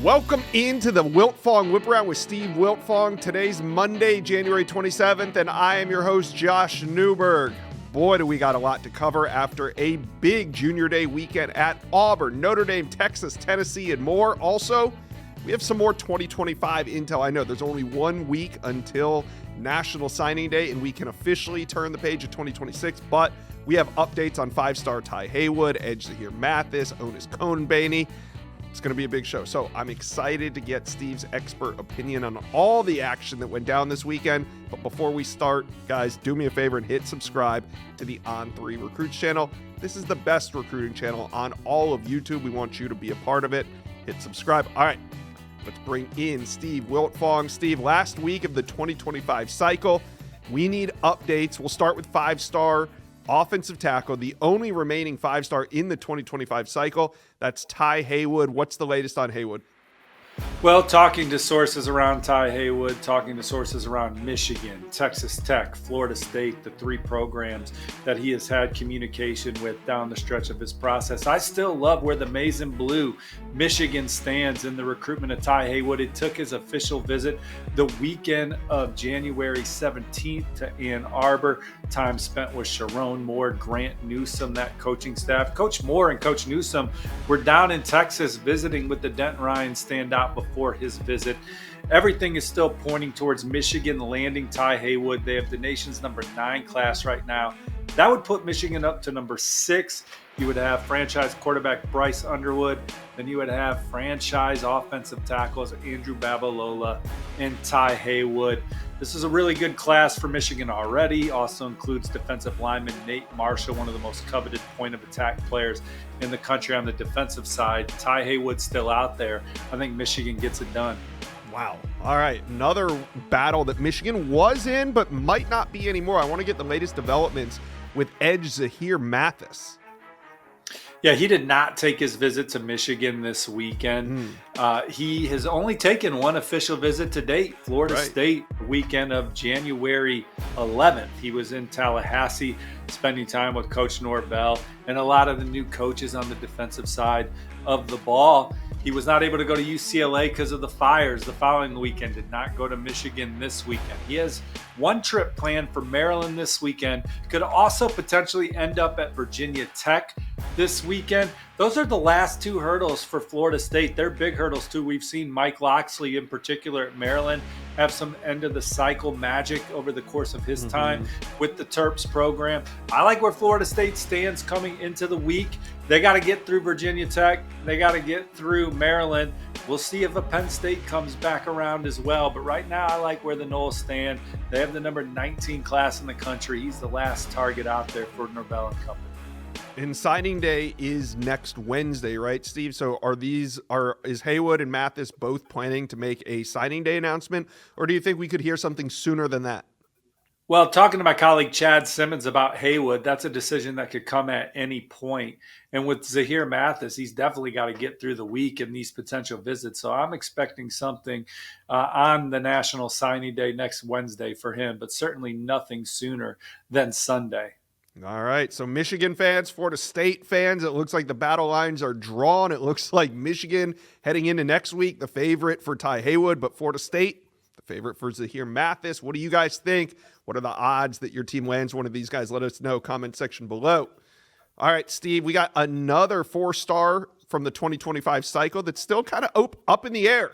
Welcome into the Wiltfong Whiparound with Steve Wiltfong. Today's Monday, January 27th, and I am your host, Josh Newberg. Boy, do we got a lot to cover after a big Junior Day weekend at Auburn, Notre Dame, Texas, Tennessee, and more. Also, we have some more 2025 intel. I know there's only 1 week until National Signing Day, and we can officially turn the page of 2026, but we have updates on five-star Haywood, edge Zahir, Mathis, Onis, Konanbanny. It's going to be a big show. So I'm excited to get Steve's expert opinion on all the action that went down this weekend. But before we start, guys, do me a favor and hit subscribe to the On3 Recruits channel. This is the best recruiting channel on all of YouTube. We want you to be a part of it. Hit subscribe. All right, let's bring in Steve Wiltfong. Steve, last week of the 2025 cycle, we need updates. We'll start with five-star offensive tackle, the only remaining five-star in the 2025 cycle. That's Haywood. What's the latest on Haywood? Well, talking to sources around Haywood, talking to sources around Michigan, Texas Tech, Florida State, the three programs that he has had communication with down the stretch of his process. I still love where the Maize and Blue Michigan stands in the recruitment of Haywood. It took his official visit the weekend of January 17th to Ann Arbor. Time spent with Sharon Moore, Grant Newsome, that coaching staff. Coach Moore and Coach Newsome were down in Texas visiting with the Denton Ryan standout before his visit. Everything is still pointing towards Michigan landing Haywood. They have the nation's number 9 class right now. That would put Michigan up to number 6. You would have franchise quarterback Bryce Underwood. Then you would have franchise offensive tackles Andrew Babalola and Haywood. This is a really good class for Michigan already. Also includes defensive lineman Nate Marshall, one of the most coveted point of attack players in the country on the defensive side. Haywood's still out there. I think Michigan gets it done. Wow. All right. Another battle that Michigan was in, but might not be anymore. I want to get the latest developments with edge Zahir Mathis. Yeah, he did not take his visit to Michigan this weekend. He has only taken one official visit to date, Florida State, weekend of January 11th. He was in Tallahassee spending time with Coach Norvell and a lot of the new coaches on the defensive side of the ball. He was not able to go to UCLA because of the fires the following weekend, did not go to Michigan this weekend. He has one trip planned for Maryland this weekend, could also potentially end up at Virginia Tech this weekend. Those are the last 2 hurdles for Florida State. They're big hurdles too. We've seen Mike Loxley in particular at Maryland have some end of the cycle magic over the course of his time with the Terps program. I like where Florida State stands coming into the week. They got to get through Virginia Tech. They got to get through Maryland. We'll see if a Penn State comes back around as well. But right now, I like where the Noles stand. They have the number 19 class in the country. He's the last target out there for Norvell and company. And signing day is next Wednesday, right, Steve? So is Haywood and Mathis both planning to make a signing day announcement, or do you think we could hear something sooner than that? Well, talking to my colleague Chad Simmons about Haywood, that's a decision that could come at any point. And with Zahir Mathis, he's definitely got to get through the week and these potential visits. So I'm expecting something on the National Signing Day next Wednesday for him, but certainly nothing sooner than Sunday. All right, so Michigan fans, Florida State fans, it looks like the battle lines are drawn. It looks like Michigan heading into next week, the favorite for Haywood, but Florida State, the favorite for Zahir Mathis. What do you guys think? What are the odds that your team lands one of these guys? Let us know, comment section below. All right, Steve, we got another 4-star from the 2025 cycle that's still kind of up in the air.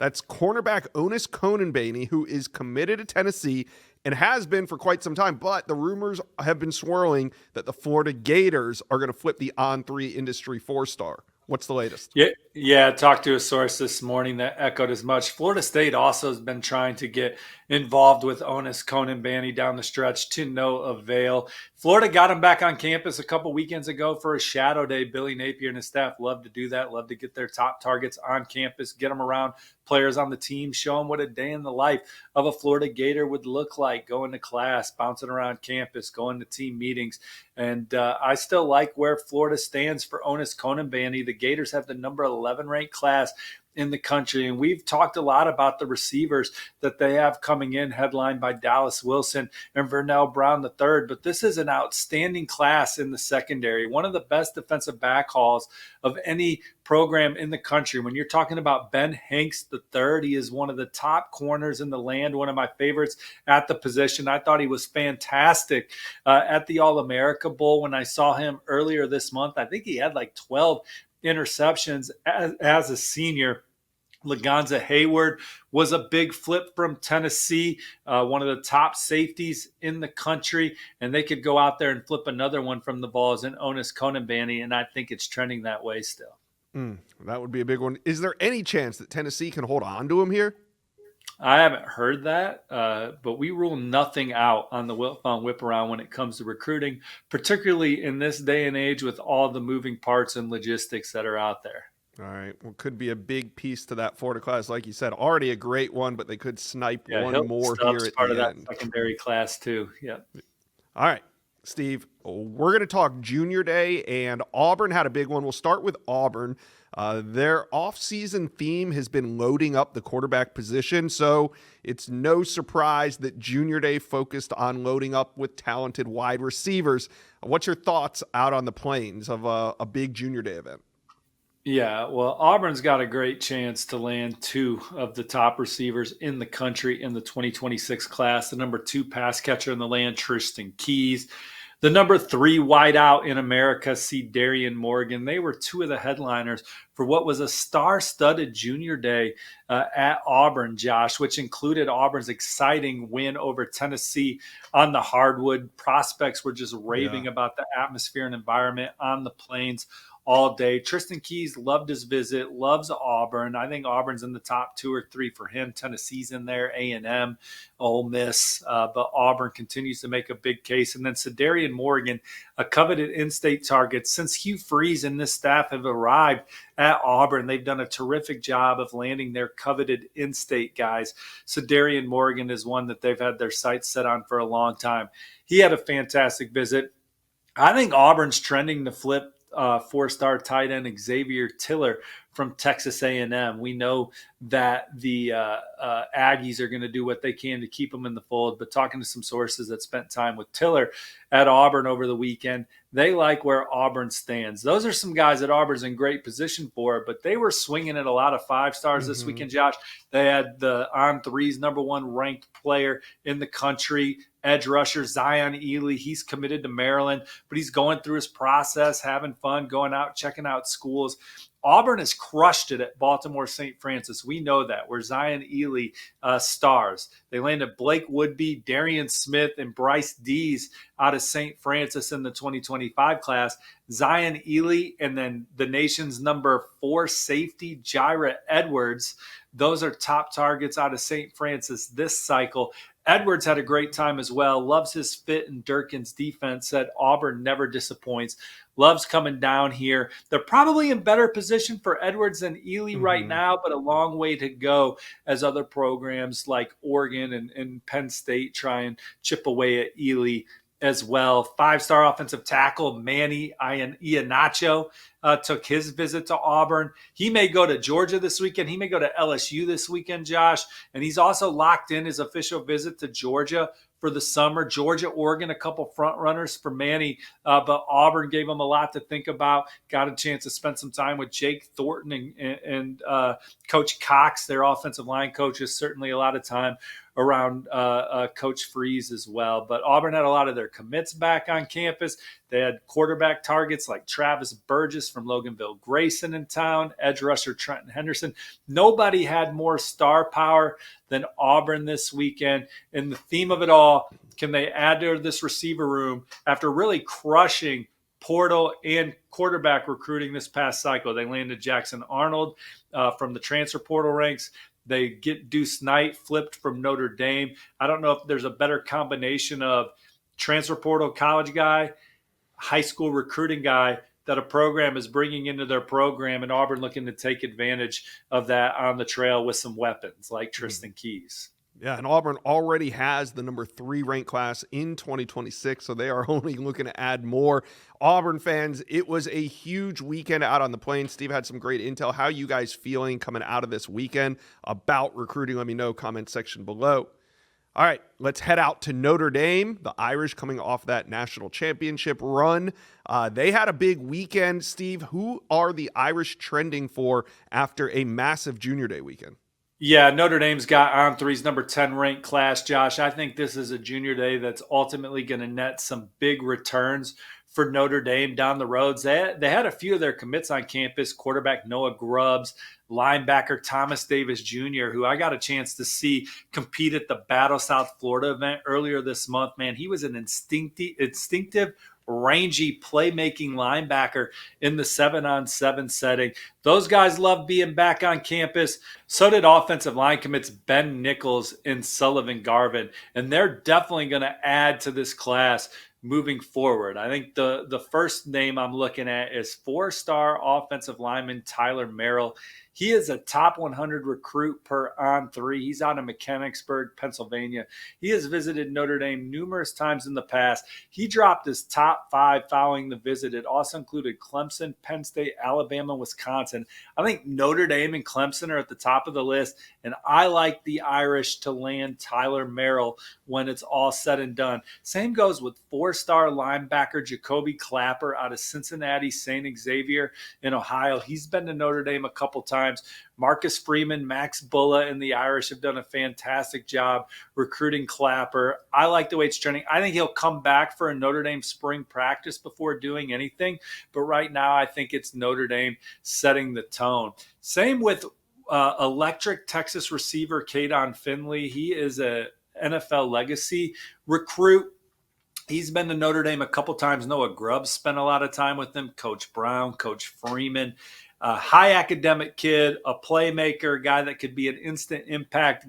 That's cornerback Onis Konanbanny, who is committed to Tennessee and has been for quite some time, but the rumors have been swirling that the Florida Gators are going to flip the On3 industry 4-star. What's the latest? Yeah, I talked to a source this morning that echoed as much. Florida State also has been trying to get involved with Onis Konanbanny down the stretch to no avail. Florida got him back on campus a couple weekends ago for a shadow day. Billy Napier and his staff love to do that, love to get their top targets on campus, get them around players on the team, show them what a day in the life of a Florida Gator would look like, going to class, bouncing around campus, going to team meetings. And I still like where Florida stands for Onis Konanbanny. The Gators have the number 11 ranked class in the country. And we've talked a lot about the receivers that they have coming in, headlined by Dallas Wilson and Vernell Brown III. But this is an outstanding class in the secondary, one of the best defensive back hauls of any program in the country. When you're talking about Ben Hanks III, he is one of the top corners in the land, one of my favorites at the position. I thought he was fantastic at the All-America Bowl when I saw him earlier this month. I think he had like 12 interceptions as a senior. Laganza Haywood was a big flip from Tennessee, one of the top safeties in the country, and they could go out there and flip another one from the balls in Onis Konanbanny, and I think it's trending that way still. That would be a big one. Is there any chance that Tennessee can hold on to him here? I haven't heard that, but we rule nothing out on the Wiltfong Whiparound when it comes to recruiting, particularly in this day and age with all the moving parts and logistics that are out there. All right. Well, could be a big piece to that Florida class. Like you said, already a great one, but they could snipe one more here at part the of end. That secondary class too. Yeah. All right, Steve, we're going to talk Junior Day, and Auburn had a big one. We'll start with Auburn. Their off-season theme has been loading up the quarterback position, so it's no surprise that Junior Day focused on loading up with talented wide receivers. What's your thoughts out on the plains of a big Junior Day event? Yeah, well, Auburn's got a great chance to land two of the top receivers in the country in the 2026 class. The number 2 pass catcher in the land, Tristan Keys. The number 3 wideout in America, Darian Morgan. They were two of the headliners for what was a star-studded Junior Day at Auburn, Josh, which included Auburn's exciting win over Tennessee on the hardwood. Prospects were just raving about the atmosphere and environment on the plains all day. Tristan Keys loved his visit, loves Auburn. I think Auburn's in the top 2 or 3 for him. Tennessee's in there, A&M, Ole Miss, but Auburn continues to make a big case. And then Darian Morgan, a coveted in-state target. Since Hugh Freeze and this staff have arrived at Auburn, they've done a terrific job of landing their coveted in-state guys. Darian Morgan is one that they've had their sights set on for a long time. He had a fantastic visit. I think Auburn's trending to flip 4-star tight end Xavier Tiller from Texas A&M. We know that the Aggies are going to do what they can to keep him in the fold, but talking to some sources that spent time with Tiller at Auburn over the weekend, they like where Auburn stands. Those are some guys that Auburn's in great position for, but they were swinging at a lot of 5-stars this weekend, Josh. They had the On3's number 1 ranked player in the country, edge rusher Zion Ely. He's committed to Maryland, but he's going through his process, having fun, going out, checking out schools. Auburn has crushed it at Baltimore St. Francis. We know that, where Zion Ely stars. They landed Blake Woodby, Darian Smith, and Bryce Dees out of St. Francis in the 2025 class. Zion Ely, and then the nation's number 4 safety, Jira Edwards. Those are top targets out of St. Francis this cycle. Edwards had a great time as well. Loves his fit in Durkin's defense. Said Auburn never disappoints. Loves coming down here. They're probably in better position for Edwards than Ely right now, but a long way to go as other programs like Oregon and Penn State try and chip away at Ely as well. 5-star offensive tackle Manny Iannacho took his visit to Auburn. He may go to Georgia this weekend. He may go to LSU this weekend, Josh. And he's also locked in his official visit to Georgia for the summer. Georgia, Oregon, a couple front runners for Manny, but Auburn gave him a lot to think about. Got a chance to spend some time with Jake Thornton and Coach Cox, their offensive line coaches. Certainly a lot of time around Coach Freeze as well. But Auburn had a lot of their commits back on campus. They had quarterback targets like Travis Burgess from Loganville Grayson in town, edge rusher Trenton Henderson. Nobody had more star power than Auburn this weekend. And the theme of it all, can they add to this receiver room after really crushing portal and quarterback recruiting this past cycle? They landed Jackson Arnold from the transfer portal ranks. They get Deuce Knight flipped from Notre Dame. I don't know if there's a better combination of transfer portal college guy, high school recruiting guy that a program is bringing into their program, and Auburn looking to take advantage of that on the trail with some weapons like Tristan Keys. Yeah, and Auburn already has the number 3 ranked class in 2026, so they are only looking to add more. Auburn fans, it was a huge weekend out on the plains. Steve had some great intel. How you guys feeling coming out of this weekend about recruiting? Let me know, comment section below. All right, let's head out to Notre Dame. The Irish coming off that national championship run. They had a big weekend. Steve, who are the Irish trending for after a massive Junior Day weekend? Yeah, Notre Dame's got on three's number 10 ranked class, Josh. I think this is a junior day that's ultimately going to net some big returns for Notre Dame down the roads. They had a few of their commits on campus, quarterback Noah Grubbs, linebacker Thomas Davis Jr., who I got a chance to see compete at the Battle South Florida event earlier this month. Man, he was an instinctive rangy playmaking linebacker in the 7-on-7 setting. Those guys love being back on campus. So did offensive line commits Ben Nichols and Sullivan Garvin. And they're definitely going to add to this class moving forward. I think the first name I'm looking at is 4-star offensive lineman Tyler Merrill. He is a top 100 recruit per on three. He's out of Mechanicsburg, Pennsylvania. He has visited Notre Dame numerous times in the past. He dropped his top 5 following the visit. It also included Clemson, Penn State, Alabama, Wisconsin. I think Notre Dame and Clemson are at the top of the list, and I like the Irish to land Tyler Merrill when it's all said and done. Same goes with 4-star linebacker Jacoby Clapper out of Cincinnati St. Xavier in Ohio. He's been to Notre Dame a couple times. Marcus Freeman, Max Bulla, and the Irish have done a fantastic job recruiting Clapper. I like the way it's trending. I think he'll come back for a Notre Dame spring practice before doing anything. But right now, I think it's Notre Dame setting the tone. Same with electric Texas receiver Kadon Finley. He is a NFL legacy recruit. He's been to Notre Dame a couple times. Noah Grubbs spent a lot of time with him. Coach Brown, Coach Freeman. A high academic kid, a playmaker, a guy that could be an instant impact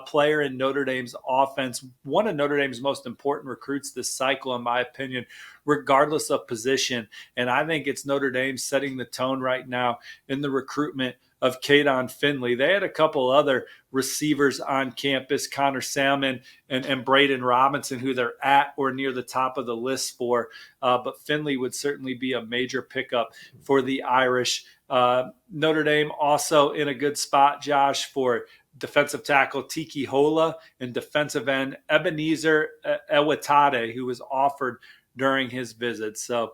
player in Notre Dame's offense. One of Notre Dame's most important recruits this cycle, in my opinion, regardless of position. And I think it's Notre Dame setting the tone right now in the recruitment of Kadon Finley. They had a couple other receivers on campus, Connor Salmon and Braden Robinson, who they're at or near the top of the list for. But Finley would certainly be a major pickup for the Irish. Notre Dame also in a good spot, Josh, for defensive tackle Tiki Hola and defensive end Ebenezer Ewatade, who was offered during his visit. So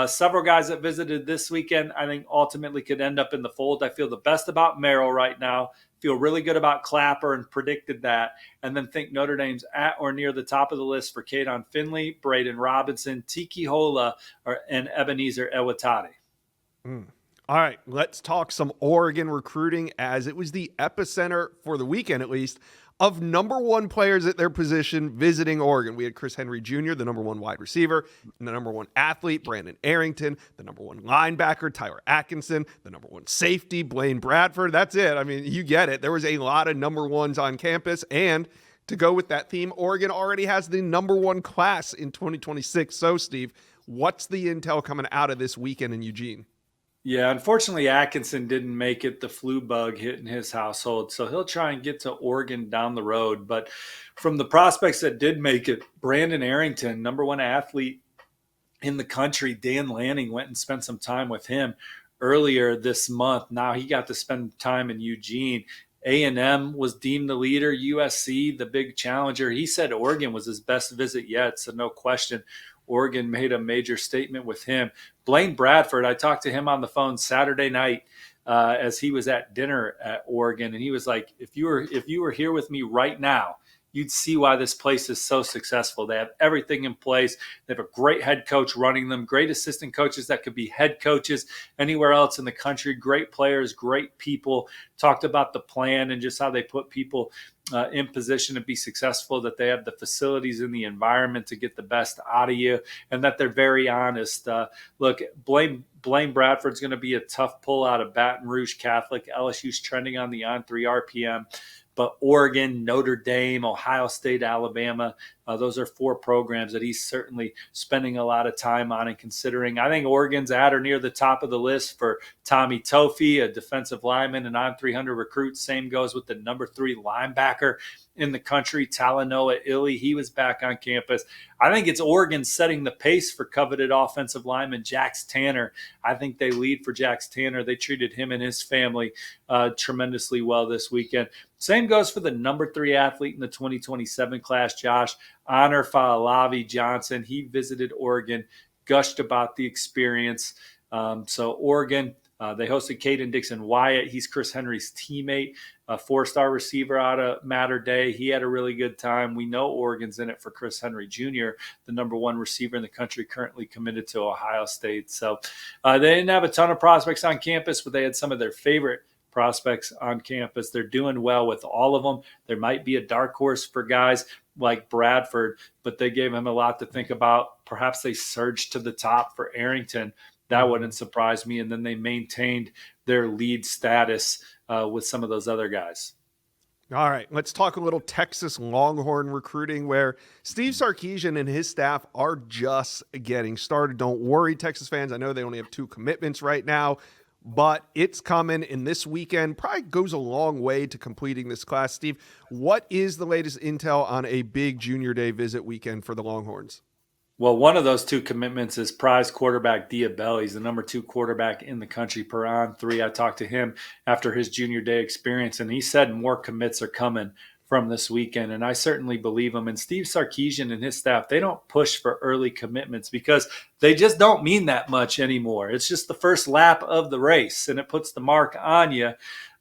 several guys that visited this weekend, I think ultimately could end up in the fold. I feel the best about Merrill right now. Feel really good about Clapper and predicted that. And then think Notre Dame's at or near the top of the list for Kadon Finley, Braden Robinson, Tiki Hola, and Ebenezer Ewatade. All right, let's talk some Oregon recruiting, as it was the epicenter, for the weekend at least, of number 1 players at their position visiting Oregon. We had Chris Henry Jr., the number 1 wide receiver, and the number 1 athlete, Brandon Arrington, the number 1 linebacker, Tyler Atkinson, the number 1 safety, Blaine Bradford. That's it. I mean, you get it. There was a lot of number 1s on campus, and to go with that theme, Oregon already has the number 1 class in 2026. So, Steve, what's the intel coming out of this weekend in Eugene? Yeah, unfortunately, Atkinson didn't make it. The flu bug hit in his household, so he'll try and get to Oregon down the road. But from the prospects that did make it, Brandon Arrington, number 1 athlete in the country, Dan Lanning went and spent some time with him earlier this month. Now he got to spend time in Eugene. A&M was deemed the leader. USC, the big challenger. He said Oregon was his best visit yet, so no question. Oregon made a major statement with him. Blaine Bradford, I talked to him on the phone Saturday night as he was at dinner at Oregon, and he was like, if you were here with me right now, you'd see why this place is so successful. They have everything in place. They have a great head coach running them, great assistant coaches that could be head coaches anywhere else in the country, great players, great people. Talked about the plan and just how they put people in position to be successful, that they have the facilities and the environment to get the best out of you, and that they're very honest. Look, Blaine Bradford's going to be a tough pull out of Baton Rouge Catholic. LSU's trending on the on-3 RPM. but Oregon, Notre Dame, Ohio State, Alabama, those are 4 programs that he's certainly spending a lot of time on and considering. I think Oregon's at or near the top of the list for Tommy Tofi, a defensive lineman, an on 300 recruit. Same goes with the number 3 linebacker in the country, Talanoa Illy. He was back on campus. I think it's Oregon setting the pace for coveted offensive lineman Jax Tanner. I think they lead for Jax Tanner. They treated him and his family tremendously well this weekend. Same goes for the number 3 athlete in the 2027 class, Josh, Honor Faalavi Johnson. He visited Oregon, gushed about the experience. So Oregon, they hosted Caden Dixon Wyatt. He's Chris Henry's teammate, a 4-star receiver out of Mater Dei. He had a really good time. We know Oregon's in it for Chris Henry Jr., the number 1 receiver in the country, currently committed to Ohio State. So they didn't have a ton of prospects on campus, but they had some of their favorite prospects on campus. They're doing well with all of them. There might be a dark horse for guys like Bradford, but they gave him a lot to think about. Perhaps they surged to the top for Arrington. That wouldn't surprise me. And then they maintained their lead status with some of those other guys. All right, let's talk a little Texas Longhorn recruiting, where Steve Sarkisian and his staff are just getting started. Don't worry, Texas fans. I know they only have 2 commitments right now, but it's coming, and this weekend probably goes a long way to completing this class. Steve, what is the latest intel on a big junior day visit weekend for the Longhorns? Well, one of those 2 commitments is prize quarterback Diabell. He's the number 2 quarterback in the country per on 3. I talked to him after his junior day experience, and he said more commits are coming from this weekend, and I certainly believe him. And Steve Sarkisian and his staff, they don't push for early commitments because they just don't mean that much anymore. It's just the first lap of the race, and it puts the mark on you.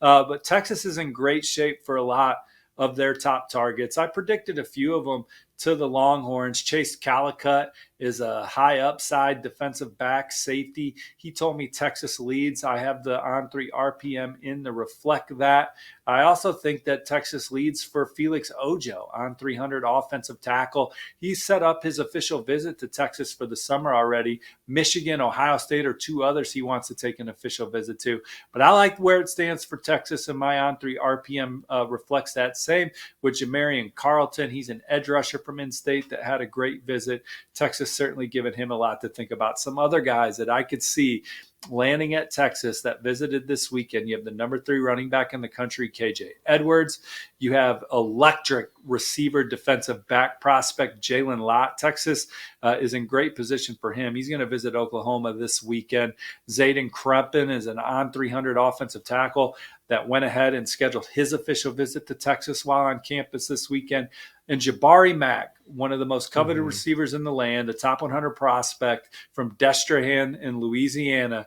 But Texas is in great shape for a lot of their top targets. I predicted a few of them to the Longhorns. Chase Calicut is a high upside defensive back safety. He told me Texas leads. I have the on 3 RPM in to reflect that. I also think that Texas leads for Felix Ojo on 300 offensive tackle. He set up his official visit to Texas for the summer already. Michigan, Ohio State are 2 others he wants to take an official visit to. But I like where it stands for Texas, and my on 3 RPM reflects that. Same with Jamarian Carlton. He's an edge rusher from in-state that had a great visit. Texas certainly given him a lot to think about. Some other guys that I could see landing at Texas that visited this weekend. You have the number 3 running back in the country, KJ Edwards. You have electric receiver defensive back prospect Jalen Lott. Texas is in great position for him. He's going to visit Oklahoma this weekend. Zayden Krempin is an on 300 offensive tackle that went ahead and scheduled his official visit to Texas while on campus this weekend. And Jabari Mack, one of the most coveted receivers in the land, the top 100 prospect from Destrehan in Louisiana.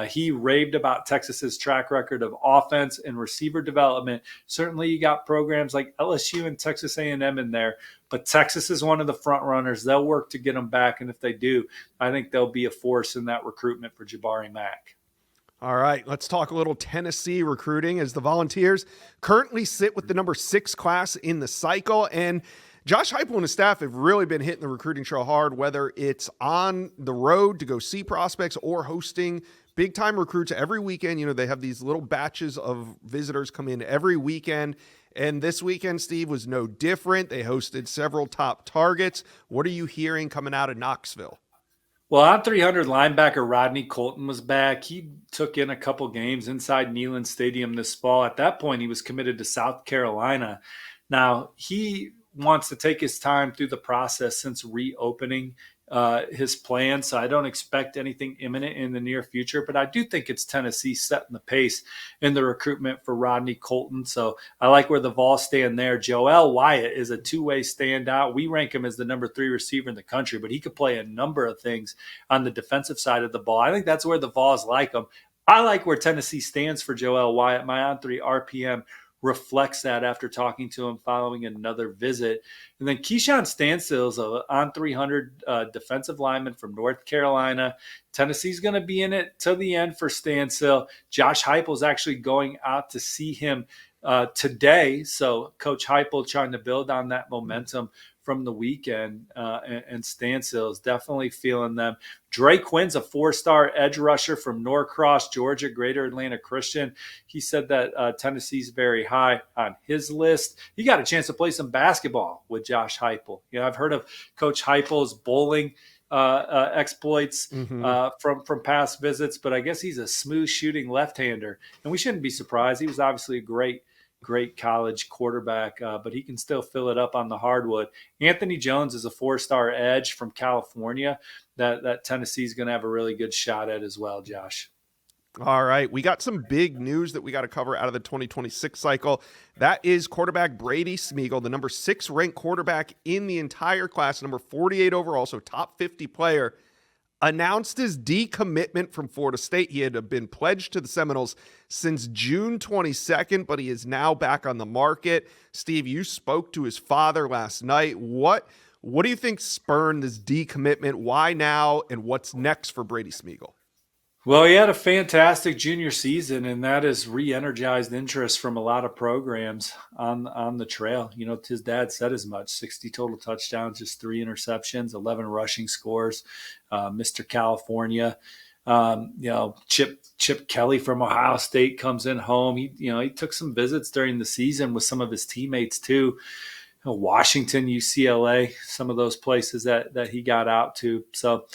He raved about Texas's track record of offense and receiver development. Certainly you got programs like LSU and Texas A&M in there, but Texas is one of the front runners. They'll work to get them back, and if they do, I think they'll be a force in that recruitment for Jabari Mack. All right, let's talk a little Tennessee recruiting, as the Volunteers currently sit with the number 6 class in the cycle. And Josh Heupel and his staff have really been hitting the recruiting trail hard, whether it's on the road to go see prospects or hosting big-time recruits every weekend. You know, they have these little batches of visitors come in every weekend. And this weekend, Steve, was no different. They hosted several top targets. What are you hearing coming out of Knoxville? Well, on 300 linebacker Rodney Colton was back. He took in a couple games inside Neyland Stadium this fall. At that point, he was committed to South Carolina. Now, he wants to take his time through the process since reopening his plan, so I don't expect anything imminent in the near future, but I do think it's Tennessee setting the pace in the recruitment for Rodney Colton, so I like where the Vols stand there. Joel Wyatt is a 2-way standout. We rank him as the number 3 receiver in the country, but he could play a number of things on the defensive side of the ball. I think that's where the Vols like him. I like where Tennessee stands for Joel Wyatt. My on 3 RPM reflects that after talking to him following another visit. And then Keyshawn Stansell is an on 300 defensive lineman from North Carolina. Tennessee's going to be in it to the end for Stansell. Josh Heupel is actually going out to see him today. So Coach Heupel trying to build on that momentum from the weekend, and Stansel is definitely feeling them. Dre Quinn's a 4-star edge rusher from Norcross, Georgia, Greater Atlanta Christian. He said that Tennessee's very high on his list. He got a chance to play some basketball with Josh Heupel. I've heard of Coach Heupel's bowling exploits from past visits, but I guess he's a smooth shooting left-hander, and we shouldn't be surprised. He was obviously a great college quarterback, but he can still fill it up on the hardwood. Anthony Jones is a 4-star edge from California that Tennessee's going to have a really good shot at as well, Josh. All right, we got some big news that we got to cover out of the 2026 cycle. That is quarterback Brady Smeagol, the number 6 ranked quarterback in the entire class, number 48 overall, so top 50 player, announced his decommitment from Florida State. He had been pledged to the Seminoles since June 22nd, but he is now back on the market. Steve, you spoke to his father last night. What do you think spurred this decommitment? Why now, and what's next for Brady Smeagol? Well, he had a fantastic junior season, and that has re-energized interest from a lot of programs on the trail. His dad said as much: 60 total touchdowns, just 3 interceptions, 11 rushing scores. Mr. California, Chip Kelly from Ohio State comes in home. He took some visits during the season with some of his teammates too. Washington, UCLA, some of those places that he got out to. So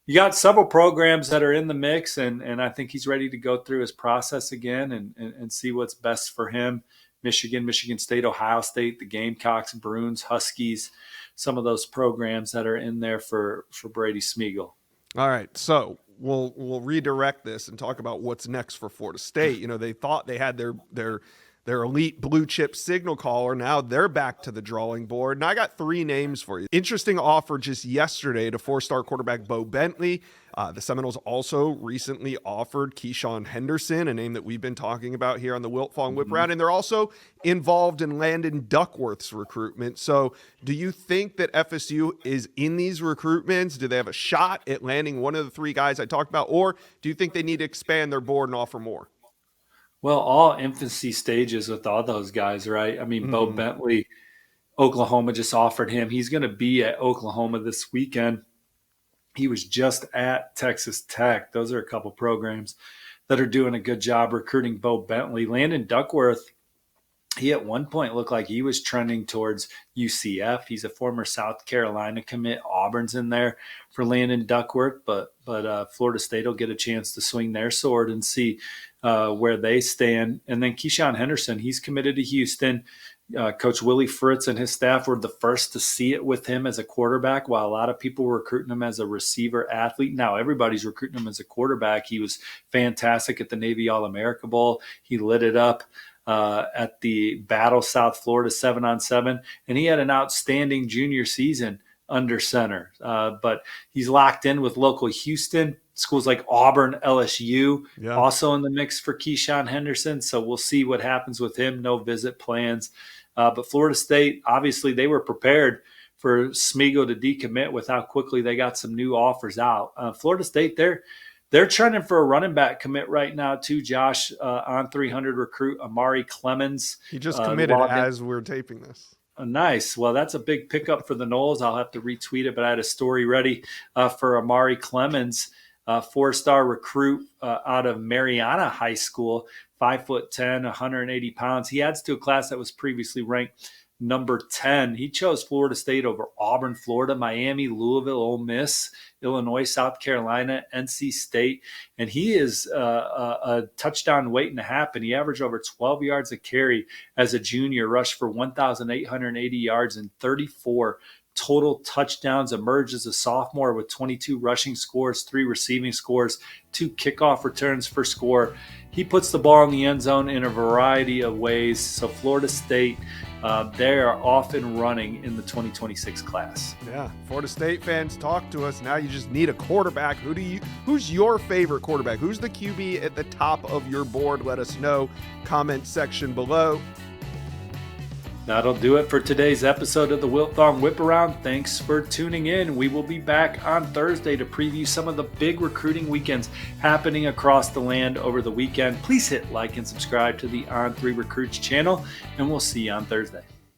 you got several programs that are in the mix, and I think he's ready to go through his process again and see what's best for him. Michigan State, Ohio State, the Gamecocks, Bruins, Huskies, some of those programs that are in there for Brady Smeagol. All right, so we'll redirect this and talk about what's next for Florida State. They thought they had their elite blue chip signal caller. Now they're back to the drawing board. And I got 3 names for you. Interesting offer just yesterday to 4-star quarterback Bo Bentley. The Seminoles also recently offered Keyshawn Henderson, a name that we've been talking about here on the Wiltfong Whiparound. And they're also involved in Landon Duckworth's recruitment. So do you think that FSU is in these recruitments? Do they have a shot at landing one of the 3 guys I talked about? Or do you think they need to expand their board and offer more? Well, all infancy stages with all those guys, right? I mean, Bo Bentley, Oklahoma just offered him. He's going to be at Oklahoma this weekend. He was just at Texas Tech. Those are a couple programs that are doing a good job recruiting Bo Bentley. Landon Duckworth, he at one point looked like he was trending towards UCF. He's a former South Carolina commit. Auburn's in there for Landon Duckworth, but Florida State will get a chance to swing their sword and see where they stand. And then Keyshawn Henderson, he's committed to Houston. Coach Willie Fritz and his staff were the first to see it with him as a quarterback, while a lot of people were recruiting him as a receiver athlete. Now everybody's recruiting him as a quarterback. He was fantastic at the Navy All-America Bowl. He lit it up at the Battle South Florida 7-on-7, and he had an outstanding junior season under center. But he's locked in with local Houston. Schools like Auburn, LSU, also in the mix for Keyshawn Henderson. So we'll see what happens with him. No visit plans. But Florida State, obviously, they were prepared for Smeagol to decommit with how quickly they got some new offers out. Florida State, they're trending for a running back commit right now too, Josh. On 300 recruit Amari Clemens. He just committed as we're taping this. Nice. Well, that's a big pickup for the Noles. I'll have to retweet it, but I had a story ready for Amari Clemens. 4-star recruit out of Mariana High School, 5'10", 180 pounds. He adds to a class that was previously ranked number 10. He chose Florida State over Auburn, Florida, Miami, Louisville, Ole Miss, Illinois, South Carolina, NC State. And he is a touchdown waiting to happen. He averaged over 12 yards a carry as a junior, rushed for 1,880 yards and 34 total touchdowns, emerged as a sophomore with 22 rushing scores, 3 receiving scores, 2 kickoff returns for score. He puts the ball in the end zone in a variety of ways. So Florida State, they are off and running in the 2026 class. Yeah, Florida State fans, talk to us. Now you just need a quarterback. Who's your favorite quarterback? Who's the QB at the top of your board? Let us know. Comment section below. That'll do it for today's episode of the Wiltfong Whiparound. Thanks for tuning in. We will be back on Thursday to preview some of the big recruiting weekends happening across the land over the weekend. Please hit like and subscribe to the On3 Recruits channel, and we'll see you on Thursday.